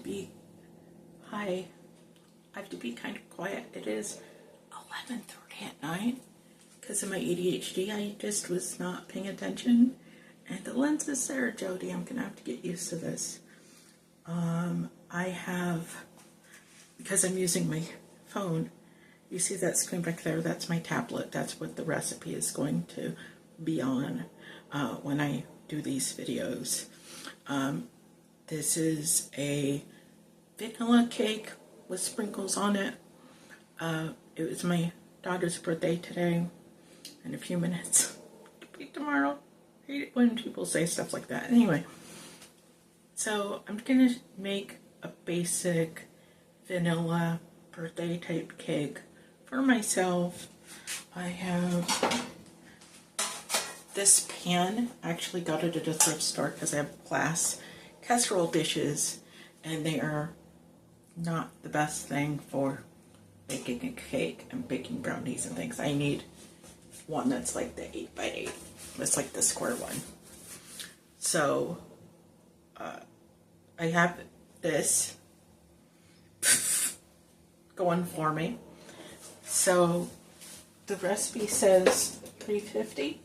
be, hi, I have to be kind of quiet. It is 11:30 at night. Because of my ADHD, I just was not paying attention. And the lens is there, Jody. I'm going to have to get used to this. I have, because I'm using my phone, you see that screen back there? That's my tablet. That's what the recipe is going to be on when I do these videos. This is a vanilla cake with sprinkles on it. It was my daughter's birthday today. In a few minutes. It'll be tomorrow. I hate it when people say stuff like that. Anyway, so I'm gonna make a basic vanilla birthday type cake for myself. I have this pan. I actually got it at a thrift store because I have glass casserole dishes, and they are not the best thing for baking a cake and baking brownies and things. I need one that's like the 8x8. It's like the square one. So I have this going for me. So the recipe says 350.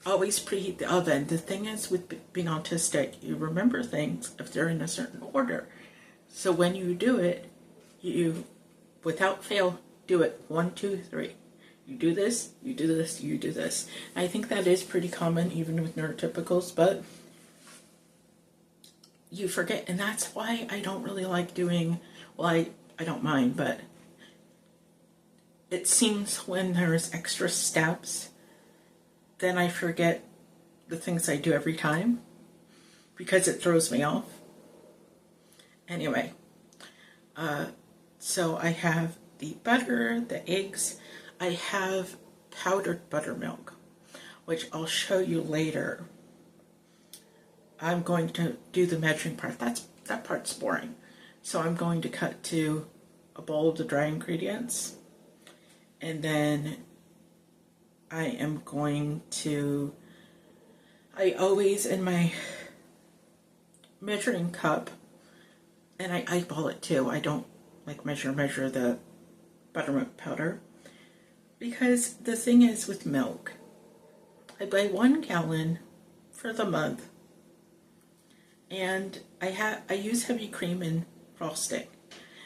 Always preheat the oven. The thing is with being autistic, you remember things if they're in a certain order. So when you do it, you, without fail, do it 1, 2, 3. You do this, you do this, you do this. I think that is pretty common even with neurotypicals, but you forget, and that's why I don't really like doing, well, I don't mind, but it seems when there's extra steps, then I forget the things I do every time because it throws me off. Anyway, so I have the butter, the eggs. I have powdered buttermilk, which I'll show you later. I'm going to do the measuring part. That part's boring. So I'm going to cut to a bowl of the dry ingredients. And then I am going to, I always, in my measuring cup, and I eyeball it too. I don't like measure the buttermilk powder. Because the thing is with milk, I buy 1 gallon for the month, and I use heavy cream in frosting.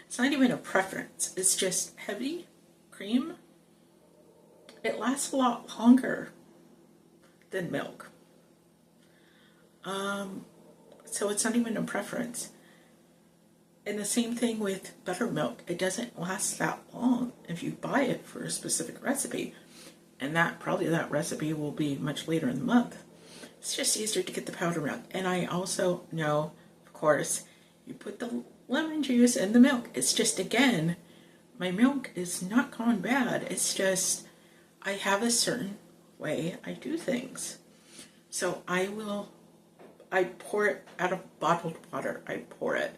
It's not even a preference, it's just heavy cream. It lasts a lot longer than milk. So it's not even a preference. And the same thing with buttermilk. It doesn't last that long if you buy it for a specific recipe. And that recipe will be much later in the month. It's just easier to get the powder milk. And I also know, of course, you put the lemon juice in the milk. It's just, again, my milk is not gone bad. It's just, I have a certain way I do things. So I pour it out of bottled water. I pour it.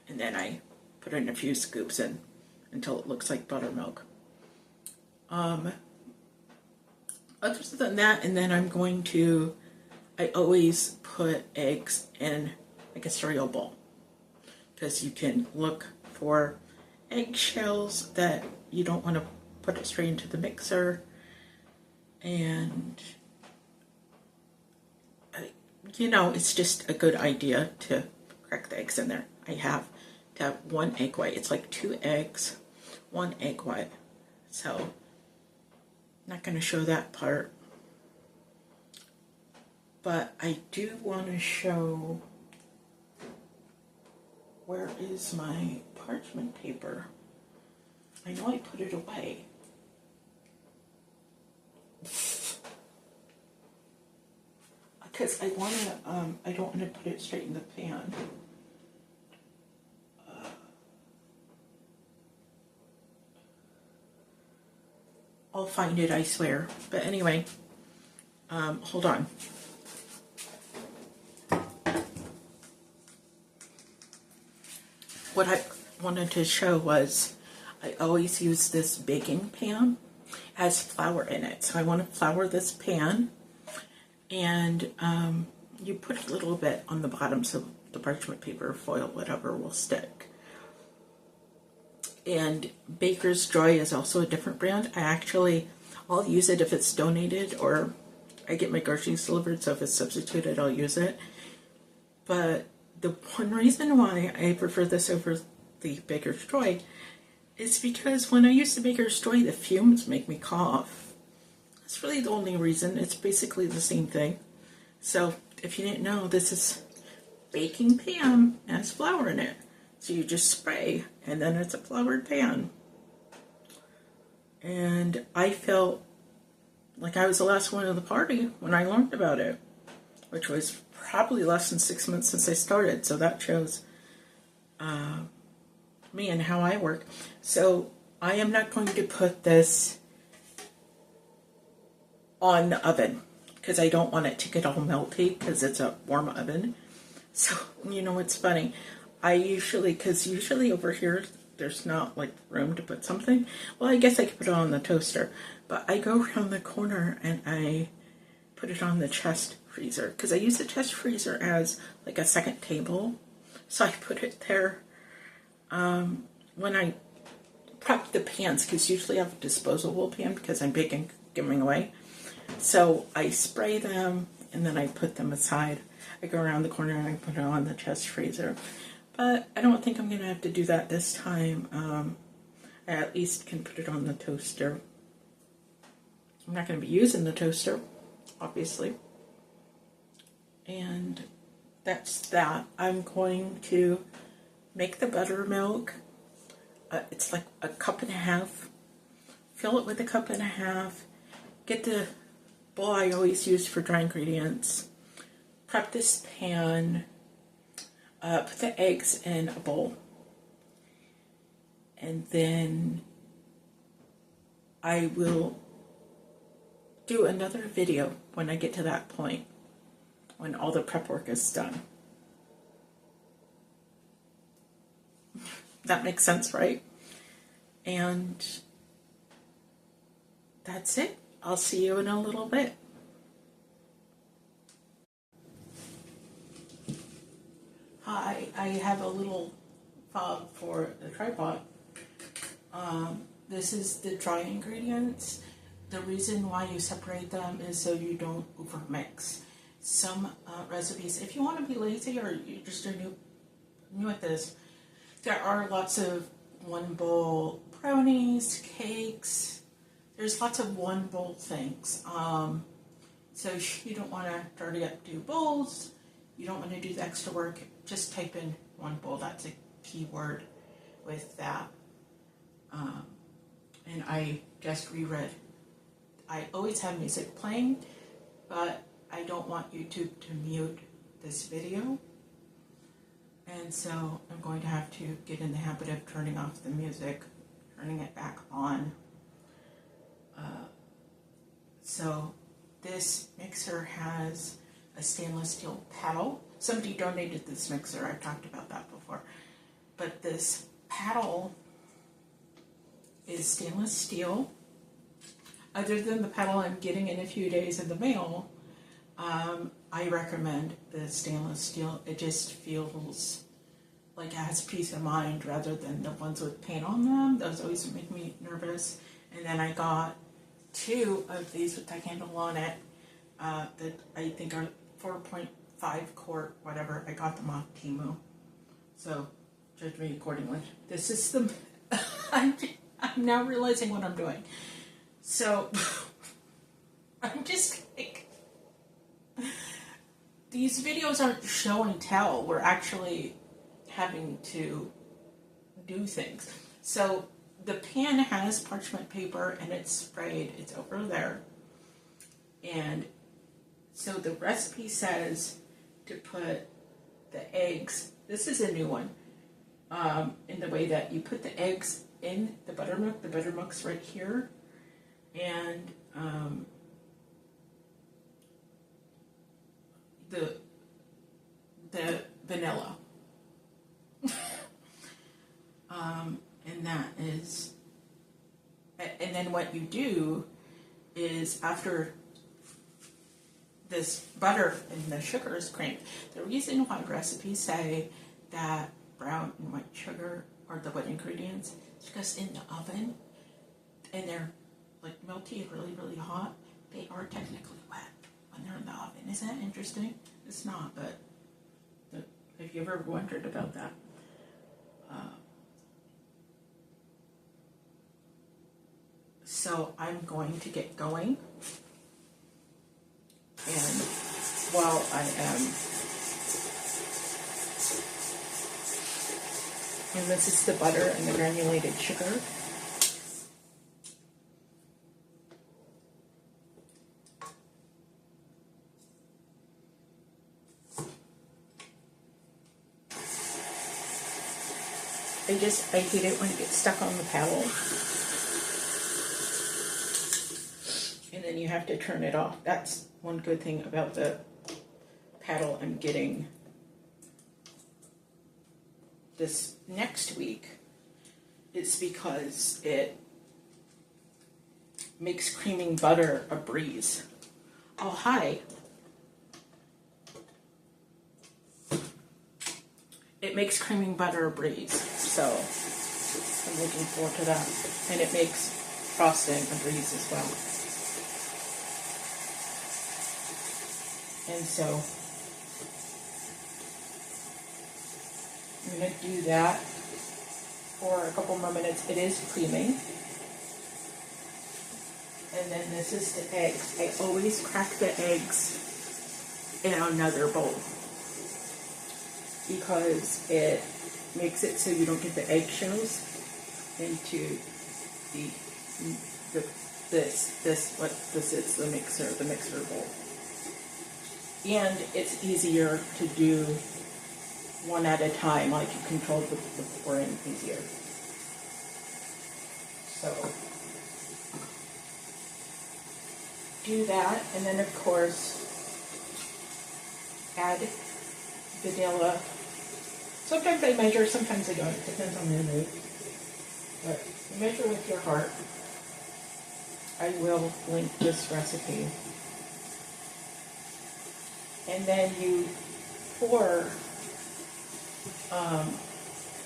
And then I put in a few scoops in until it looks like buttermilk. Other than that, and then I always put eggs in like a cereal bowl. Because you can look for eggshells that you don't want to put it straight into the mixer. And, it's just a good idea to crack the eggs in there. I have to have 1 egg white. It's like 2 eggs, 1 egg white. So, I'm not going to show that part. But I do want to show, where is my parchment paper? I know I put it away. Because I don't want to put it straight in the pan. I'll find it, I swear. But anyway, hold on. What I wanted to show was I always use this baking pan. It has flour in it. So I want to flour this pan, and you put a little bit on the bottom so the parchment paper, foil, whatever will stick. And Baker's Joy is also a different brand. I'll use it if it's donated or I get my groceries delivered, so if it's substituted, I'll use it. But the one reason why I prefer this over the Baker's Joy is because when I use the Baker's Joy, the fumes make me cough. That's really the only reason. It's basically the same thing. So if you didn't know, this is baking pan and has flour in it. So you just spray, and then it's a floured pan. And I felt like I was the last one at the party when I learned about it, which was probably less than 6 months since I started. So that shows me and how I work. So I am not going to put this on the oven because I don't want it to get all melty because it's a warm oven. So, you know, it's funny. Because usually over here, there's not like room to put something. Well, I guess I could put it on the toaster, but I go around the corner and I put it on the chest freezer because I use the chest freezer as like a second table. So I put it there when I prep the pans, because usually I have a disposable pan because I'm baking, giving away. So I spray them and then I put them aside. I go around the corner and I put it on the chest freezer. But I don't think I'm going to have to do that this time. I at least can put it on the toaster. I'm not going to be using the toaster, obviously. And that's that. I'm going to make the buttermilk. It's like a cup and a half. Fill it with a cup and a half. Get the bowl I always use for dry ingredients. Prep this pan. Put the eggs in a bowl. And then I will do another video when I get to that point, when all the prep work is done. That makes sense, right? And that's it. I'll see you in a little bit. Hi, I have a little fob for the tripod. This is the dry ingredients. The reason why you separate them is so you don't overmix. Some recipes, if you want to be lazy or you just are new at this, there are lots of one bowl brownies, cakes. There's lots of one bowl things. So you don't want to dirty up 2 bowls. You don't want to do the extra work. Just type in one bowl. That's a key word with that. And I just reread. I always have music playing, but I don't want YouTube to mute this video. And so I'm going to have to get in the habit of turning off the music, turning it back on. So this mixer has a stainless steel paddle. Somebody donated this mixer. I've talked about that before. But this paddle is stainless steel. Other than the paddle I'm getting in a few days in the mail, I recommend the stainless steel. It just feels like it has peace of mind rather than the ones with paint on them. Those always make me nervous. And then I got 2 of these with the handle on it that I think are 4.5 quart, whatever. I got them off Temu. So judge me accordingly. This is the... I'm now realizing what I'm doing. So I'm just like... These videos aren't show and tell. We're actually having to do things. So the pan has parchment paper and it's sprayed. It's over there. And so the recipe says to put the eggs. This is a new one. In the way that you put the eggs in the buttermilk. The buttermilk's right here. And the vanilla. And that is, and then what you do is after this butter and the sugar is creamed. The reason why recipes say that brown and white sugar are the wet ingredients is because in the oven, and they're like melty and really, really hot, they are technically wet when they're in the oven. Isn't that interesting? It's not, but have you ever wondered about that? So I'm going to get going, and while I am, and this is the butter and the granulated sugar. I hate it when it gets stuck on the paddle. And then you have to turn it off. That's one good thing about the paddle I'm getting this next week. It's because it makes creaming butter a breeze. Oh, hi. It makes creaming butter a breeze, so I'm looking forward to that. And it makes frosting a breeze as well. And so I'm going to do that for a couple more minutes. It is creaming. And then this is the eggs. I always crack the eggs in another bowl, because it makes it so you don't get the eggshells into what this is, the mixer bowl. And it's easier to do one at a time, like you control the pouring easier. So do that, and then of course add vanilla. Sometimes I measure, sometimes I don't. It depends on the mood. But measure with your heart. I will link this recipe. And then you pour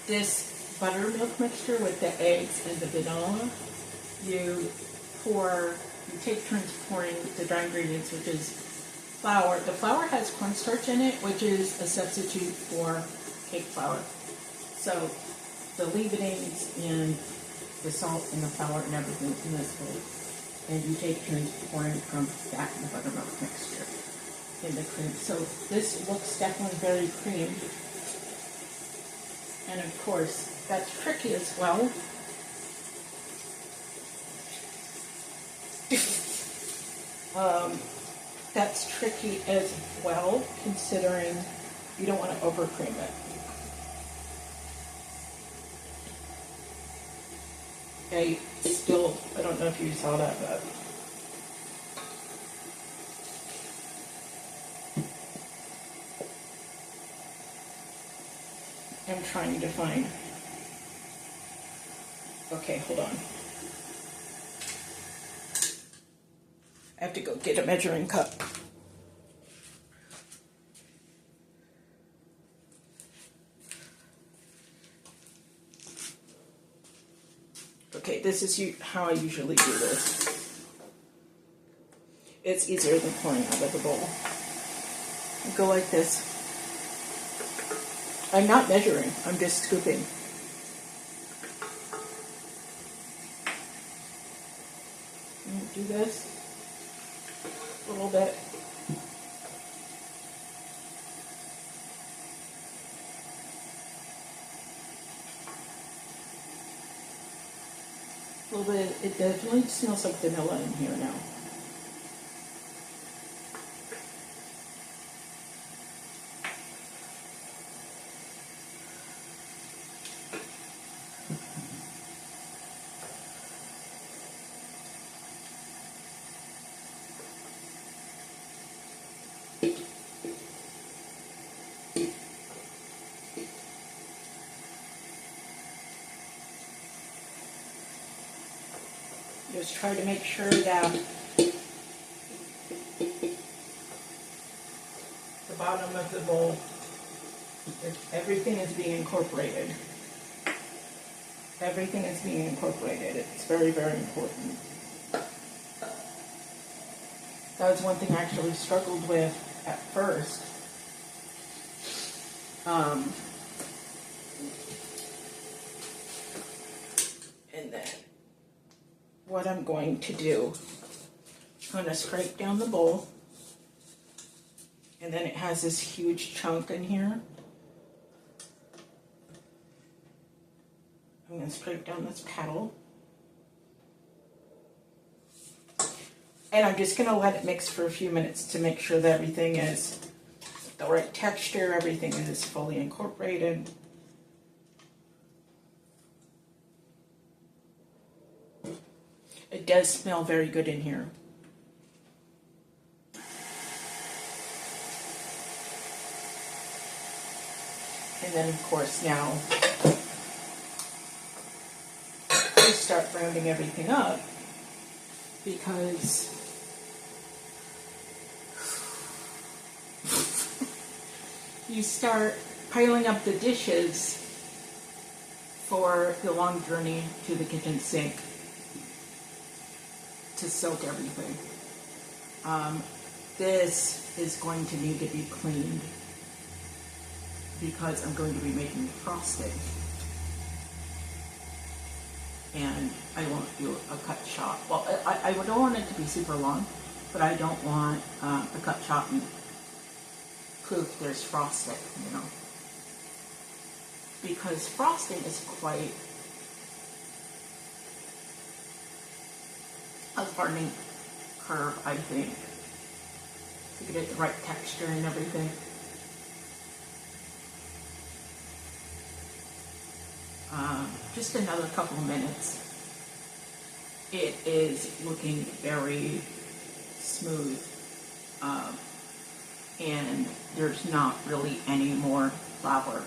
this buttermilk mixture with the eggs and the vanilla. You take turns pouring the dry ingredients, which is flour. The flour has cornstarch in it, which is a substitute for cake flour. So the leavenings and the salt and the flour and everything in this bowl. And you take turns pouring from that and the buttermilk mixture in the cream. So this looks definitely very creamed. And of course, that's tricky as well. That's tricky as well, considering you don't want to overcream it. I don't know if you saw that, but I'm trying to find. Okay, hold on. I have to go get a measuring cup. Okay, this is how I usually do this. It's easier than pouring out of the bowl. I go like this. I'm not measuring, I'm just scooping. Do this a little bit. A little bit. It definitely smells like vanilla in here now. Just try to make sure that bottom of the bowl. Everything is being incorporated. Everything is being incorporated. It's very, very important. That was one thing I actually struggled with at first. And then what I'm going to do, I'm going to scrape down the bowl. And then it has this huge chunk in here. I'm going to scrape down this paddle. And I'm just going to let it mix for a few minutes to make sure that everything is the right texture, everything is fully incorporated. It does smell very good in here. And then, of course, now I start rounding everything up because you start piling up the dishes for the long journey to the kitchen sink to soak everything. This is going to need to be cleaned because I'm going to be making frosting. And I won't do a cut shot. Well, I don't want it to be super long, but I don't want a cut shot and proof there's frosting, you know. Because frosting is quite a learning curve, I think, to get it the right texture and everything. Just another couple of minutes. It is looking very smooth, and there's not really any more flour.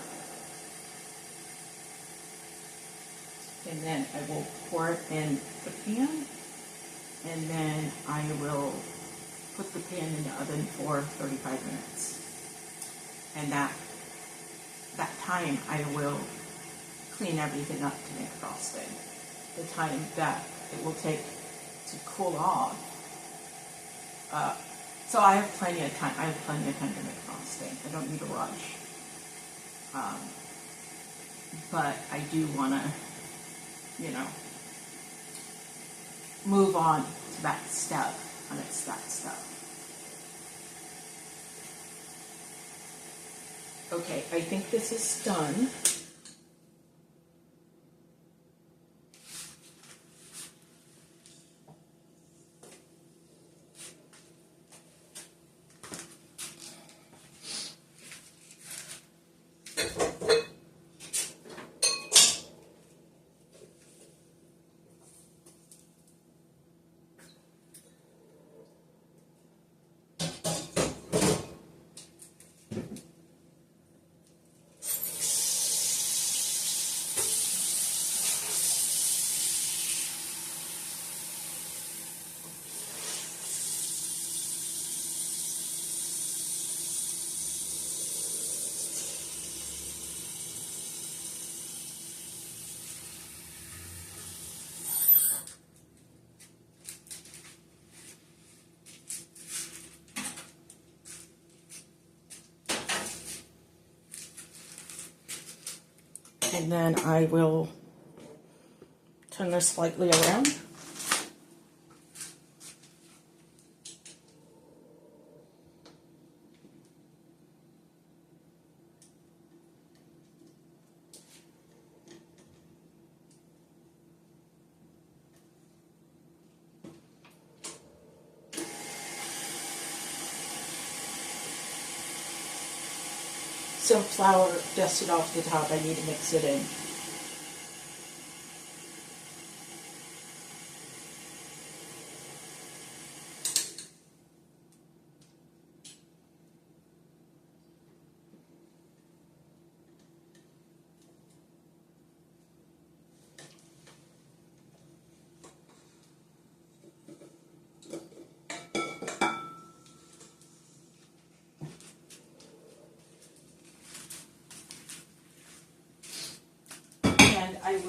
And then I will pour it in the pan, and then I will put the pan in the oven for 35 minutes. And that time I will clean everything up to make frosting. The time that it will take to cool off. So I have plenty of time. I have plenty of time to make frosting. I don't need a rush. But I do want to, you know, move on to that step, and it's that step. Okay, I think this is done. And then I will turn this slightly around. Some flour dusted off the top. I need to mix it in.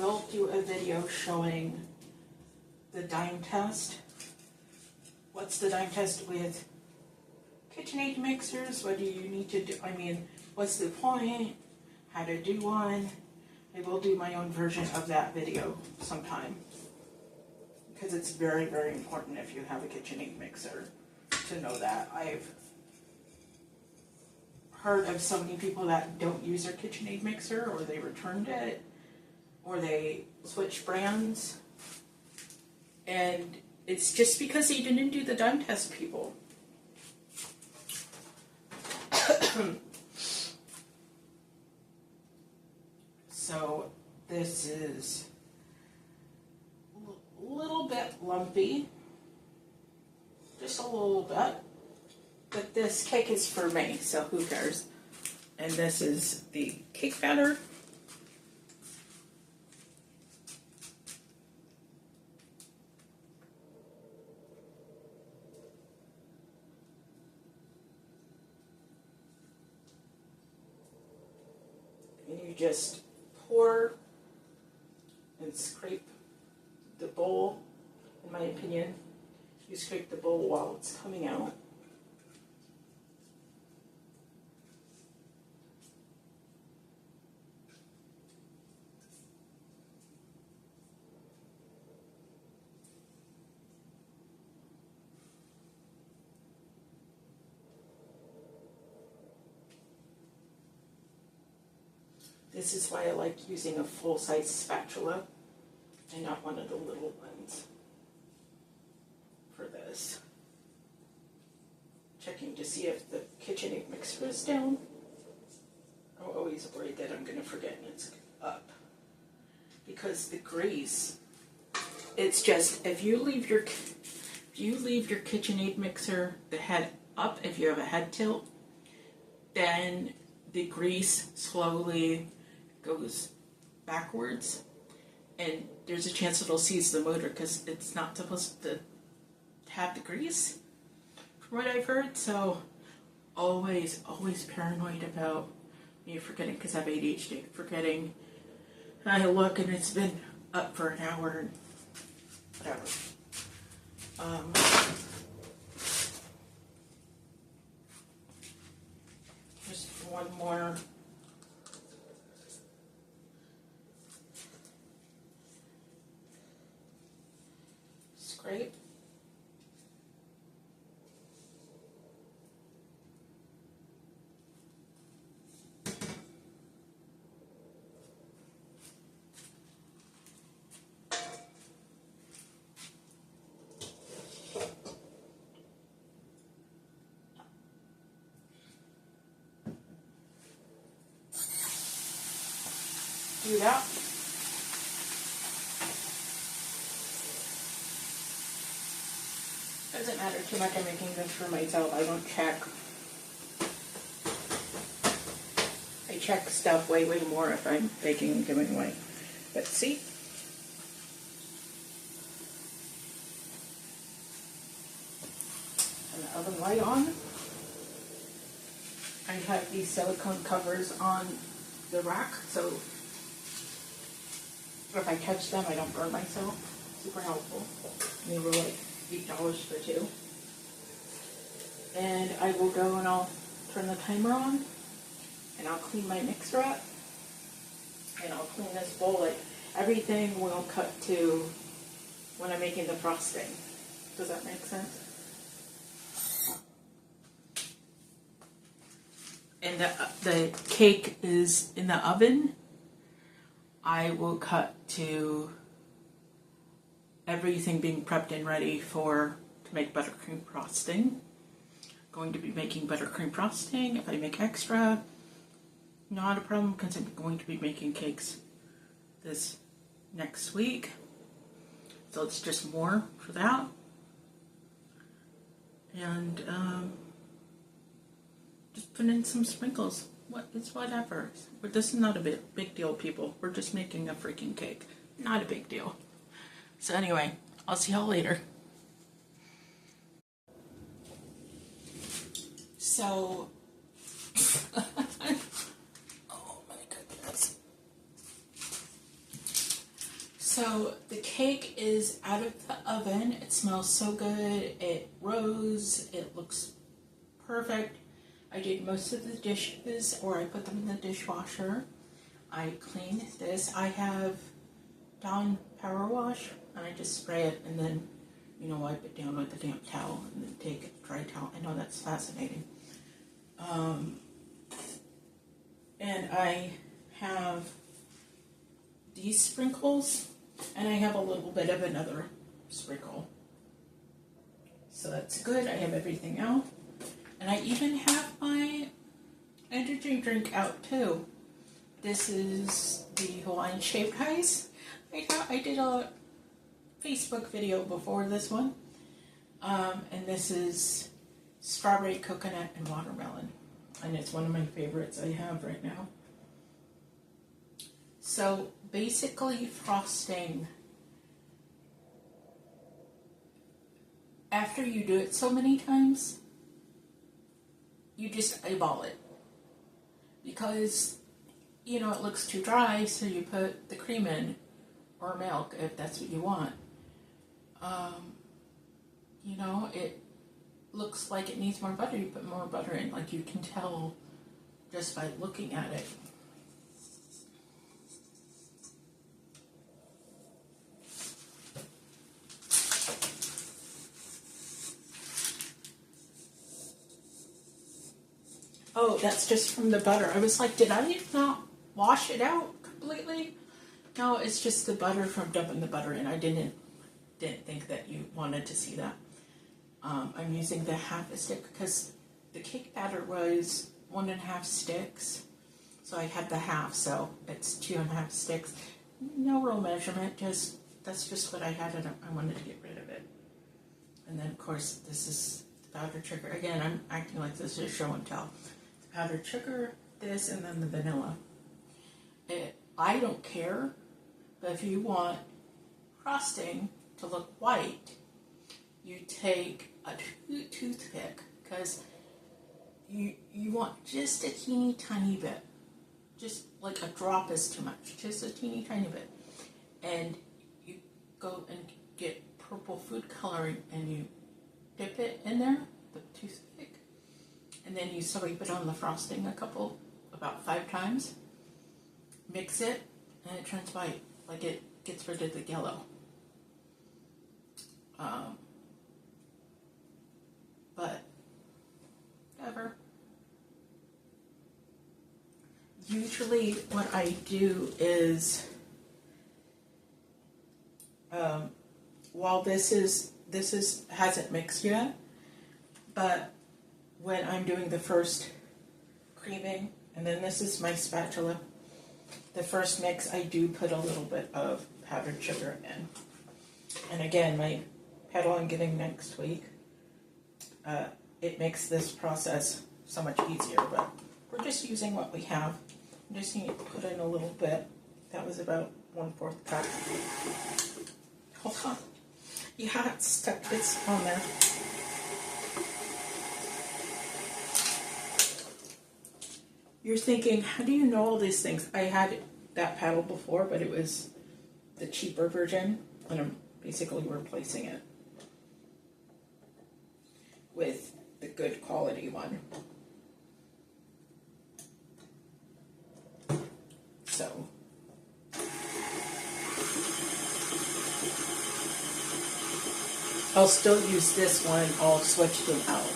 will do a video showing the dime test. What's the dime test with KitchenAid mixers? What do you need to do? I mean, what's the point? How to do one? I will do my own version of that video sometime, because it's very, very important if you have a KitchenAid mixer to know that. I've heard of so many people that don't use their KitchenAid mixer, or they returned it, or they switch brands, and it's just because they didn't do the dime test, people. So this is a little bit lumpy, just a little bit, but this cake is for me, so who cares? And this is the cake batter. And you just pour and scrape the bowl. In my opinion, you scrape the bowl while it's coming out. This is why I like using a full-size spatula and not one of the little ones for this. Checking to see if the KitchenAid mixer is down. I'm always worried that I'm going to forget and it's up. Because the grease, it's just, if you leave your KitchenAid mixer, the head up, if you have a head tilt, then the grease slowly goes backwards, and there's a chance it'll seize the motor because it's not supposed to have the grease, from what I've heard. So always paranoid about me forgetting, because I have ADHD, forgetting. And I look and it's been up for an hour and whatever. Just one more. Scrape. Do that. Doesn't matter too much. I'm making this for myself. I don't check. I check stuff way more if I'm baking and giving away. But see? And the oven light on. I have these silicone covers on the rack, so if I touch them, I don't burn myself. Super helpful. They were like $8 for two. And I will go and I'll turn the timer on, and I'll clean my mixer up, and I'll clean this bowl. Like, everything will cut to when I'm making the frosting. Does that make sense? And the cake is in the oven. I will cut to everything being prepped and ready to make buttercream frosting. Going to be making buttercream frosting. If I make extra, not a problem, because I'm going to be making cakes this next week. So it's just more for that. And just put in some sprinkles. It's whatever. But this is not a big deal, people. We're just making a freaking cake. Not a big deal. So anyway, I'll see y'all later. So, oh my goodness. So the cake is out of the oven. It smells so good. It rose. It looks perfect. I did most of the dishes, or I put them in the dishwasher. I cleaned this. I have Dawn Power Wash, and I just spray it and then, wipe it down with a damp towel and then take a dry towel. I know that's fascinating. And I have these sprinkles, and I have a little bit of another sprinkle. So that's good. I have everything out. And I even have my energy drink out too. This is the Hawaiian shaved ice. I did a Facebook video before this one. And this is strawberry, coconut, and watermelon. And it's one of my favorites I have right now. So basically frosting, after you do it so many times, you just eyeball it. Because, it looks too dry, so you put the cream in, or milk if that's what you want. It looks like it needs more butter, you put more butter in. Like you can tell just by looking at it. Oh, that's just from the butter. I was like, did I not wash it out completely? No, it's just the butter from dumping the butter in. I didn't think that you wanted to see that. I'm using the half a stick because the cake batter was 1.5 sticks. So I had the half, so it's 2.5 sticks. No real measurement, that's just what I had, and I wanted to get rid of it. And then, of course, this is the powdered sugar. Again, I'm acting like this is show and tell. The powdered sugar, this, and then the vanilla. I don't care, but if you want frosting to look white, you take a toothpick, because you want just a teeny tiny bit. Just like a drop is too much, just a teeny tiny bit. And you go and get purple food coloring and you dip it in there, the toothpick, and then you swipe it on the frosting about 5 times. Mix it, and it turns white, like it gets rid of the yellow. But whatever. Usually what I do is, while this hasn't mixed yet, but when I'm doing the first creaming, and then this is my spatula, the first mix, I do put a little bit of powdered sugar in. And again, my pedal I'm giving next week, it makes this process so much easier, but we're just using what we have. I just need to put in a little bit. That was about 1/4 cup. Hold on. Yeah, it's stuck. It's on there. You're thinking, how do you know all these things? I had that paddle before, but it was the cheaper version, and I'm basically replacing it with the good quality one. So I'll still use this one. I'll switch them out.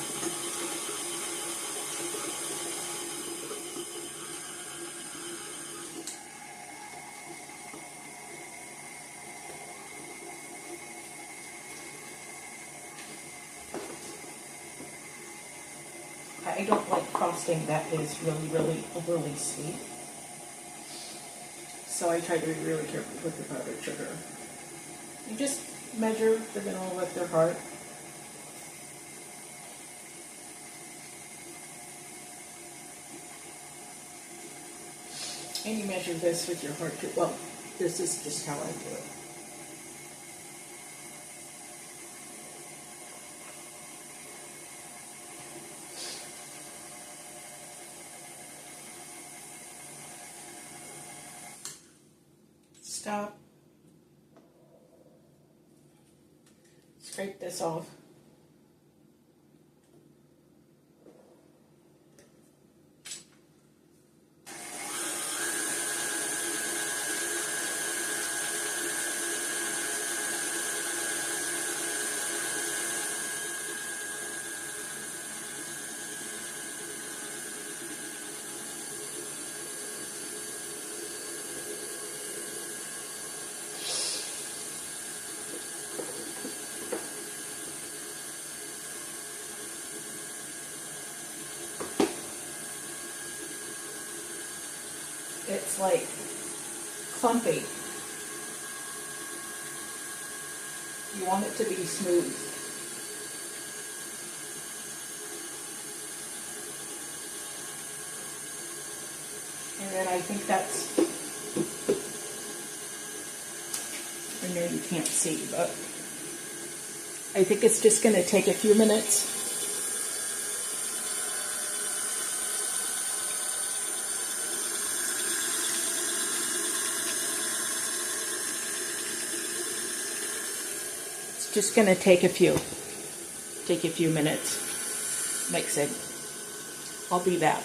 I don't like frosting that is really, really overly sweet. So I try to be really careful with the powdered sugar. You just measure the vanilla with your heart. And you measure this with your heart too. Well, this is just how I do it. Stop. scrape this off. It's like clumpy. You want it to be smooth. And then I think that's, I know you can't see, but I think it's just going to take a few minutes. Just going to take a few minutes mixing. I'll be back.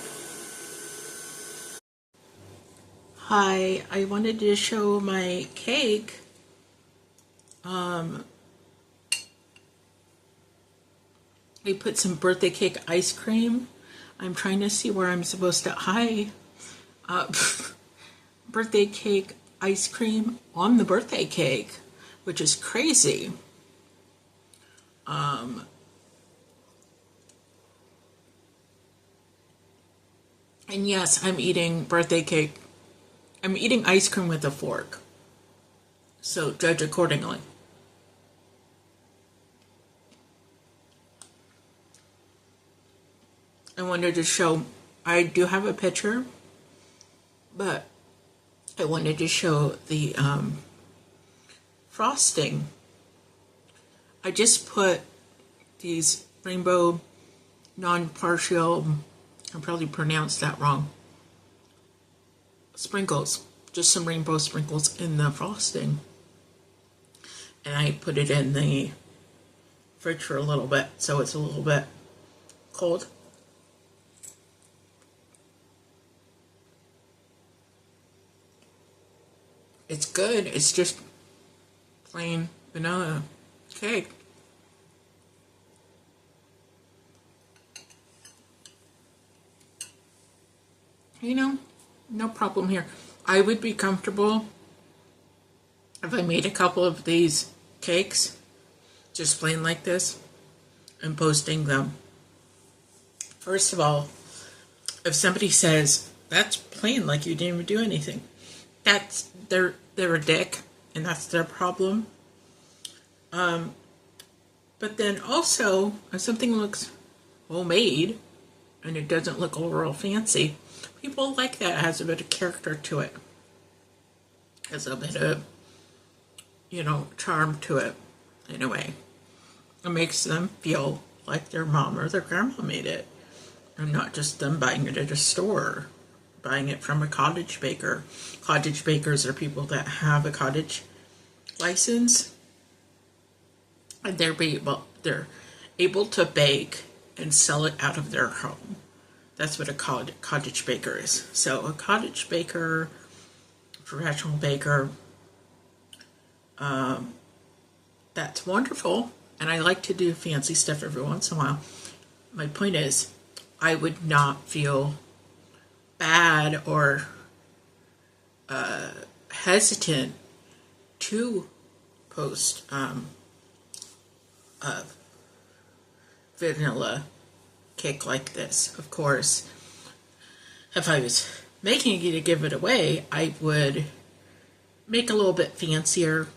Hi, I wanted to show my cake. I put some birthday cake ice cream. I'm trying to see where I'm supposed to, birthday cake ice cream on the birthday cake, which is crazy. And yes, I'm eating birthday cake. I'm eating ice cream with a fork. So judge accordingly. I wanted to show, I do have a picture, but I wanted to show the frosting. I just put these rainbow non-partial, I probably pronounced that wrong, sprinkles, just some rainbow sprinkles in the frosting. And I put it in the fridge for a little bit, so it's a little bit cold. It's good, it's just plain vanilla cake. You know, no problem here. I would be comfortable if I made a couple of these cakes, just plain like this, and posting them. First of all, if somebody says, that's plain, like you didn't even do anything, that's, they're a dick, and that's their problem. But then also, if something looks homemade, and it doesn't look overall fancy, people like that. It has a bit of character to it. Has a bit of, charm to it, in a way. It makes them feel like their mom or their grandma made it. And not just them buying it at a store. Buying it from a cottage baker. Cottage bakers are people that have a cottage license. And they're able to bake and sell it out of their home. That's what a cottage baker is. So a cottage baker, professional baker, that's wonderful. And I like to do fancy stuff every once in a while. My point is, I would not feel bad or hesitant to post a vanilla cake like this. Of course, if I was making it to give it away, I would make a little bit fancier,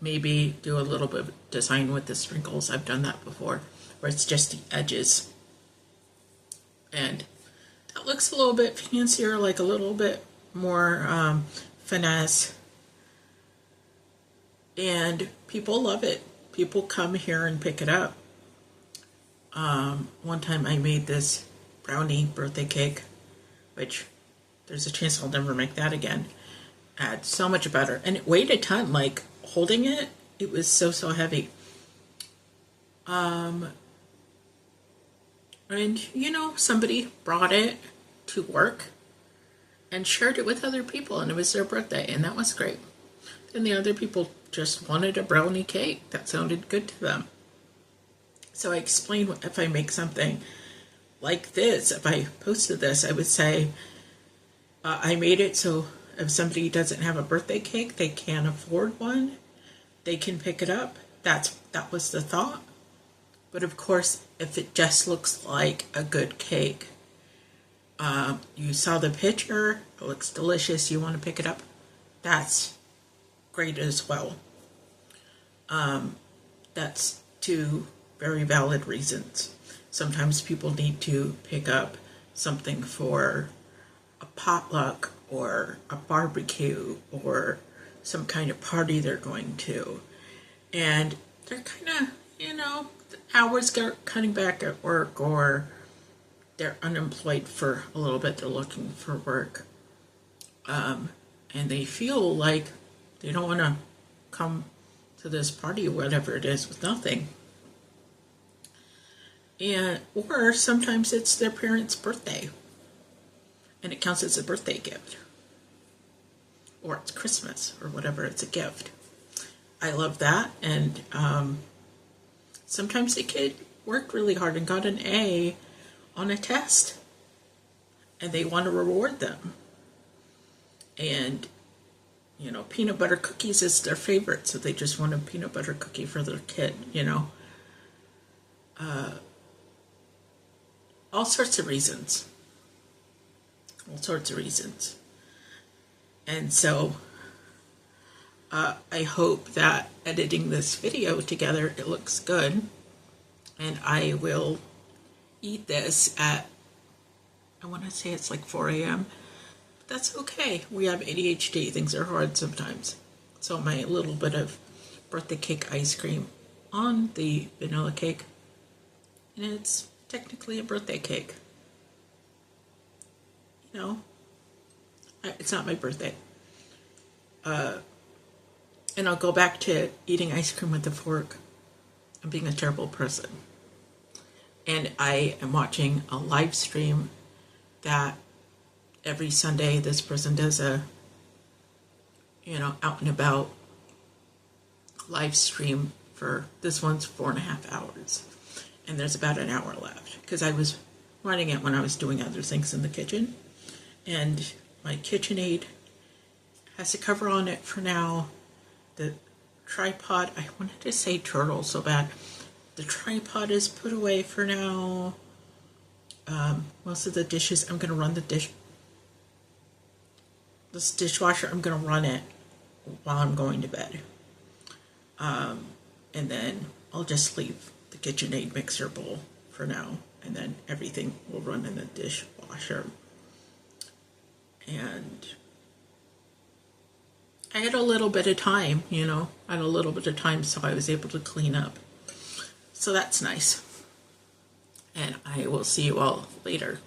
maybe do a little bit of design with the sprinkles. I've done that before, where it's just the edges. And that looks a little bit fancier, like a little bit more finesse. And people love it. People come here and pick it up. One time I made this brownie birthday cake, which there's a chance I'll never make that again. Add so much butter, and it weighed a ton. Like holding it, it was so heavy. And, you know, somebody brought it to work and shared it with other people, and it was their birthday, and that was great. And the other people just wanted a brownie cake. That sounded good to them. So I explained, if I make something like this, if I posted this, I would say, I made it so if somebody doesn't have a birthday cake, they can't afford one, they can pick it up. That was the thought. But of course, if it just looks like a good cake, you saw the picture, it looks delicious, you want to pick it up, that's great as well. That's two very valid reasons. Sometimes people need to pick up something for a potluck or a barbecue or some kind of party they're going to. And they're kind of, you know, hours are cutting back at work, or they're unemployed for a little bit, they're looking for work. And they feel like they don't want to come to this party or whatever it is with nothing. And or sometimes it's their parents' birthday and it counts as a birthday gift, or it's Christmas or whatever, it's a gift. I love that. And sometimes the kid worked really hard and got an A on a test and they want to reward them. And, you know, peanut butter cookies is their favorite, so they just want a peanut butter cookie for their kid, you know. All sorts of reasons. All sorts of reasons. And so I hope that editing this video together, it looks good. And I will eat this at, I want to say it's like 4 a.m. That's okay. We have ADHD. Things are hard sometimes. So my little bit of birthday cake ice cream on the vanilla cake. And it's technically a birthday cake. You know, it's not my birthday. And I'll go back to eating ice cream with a fork and being a terrible person. And I am watching a live stream that every Sunday this person does a, you know, out and about live stream for, this one's 4.5 hours. And there's about an hour left because I was running it when I was doing other things in the kitchen. And my KitchenAid has a cover on it for now. The tripod, I wanted to say turtle so bad. The tripod is put away for now. Most of the dishes, I'm going to run this dishwasher, I'm going to run it while I'm going to bed. And then I'll just leave the KitchenAid mixer bowl for now. And then everything will run in the dishwasher. And I had a little bit of time, you know. I had a little bit of time, so I was able to clean up. So that's nice. And I will see you all later.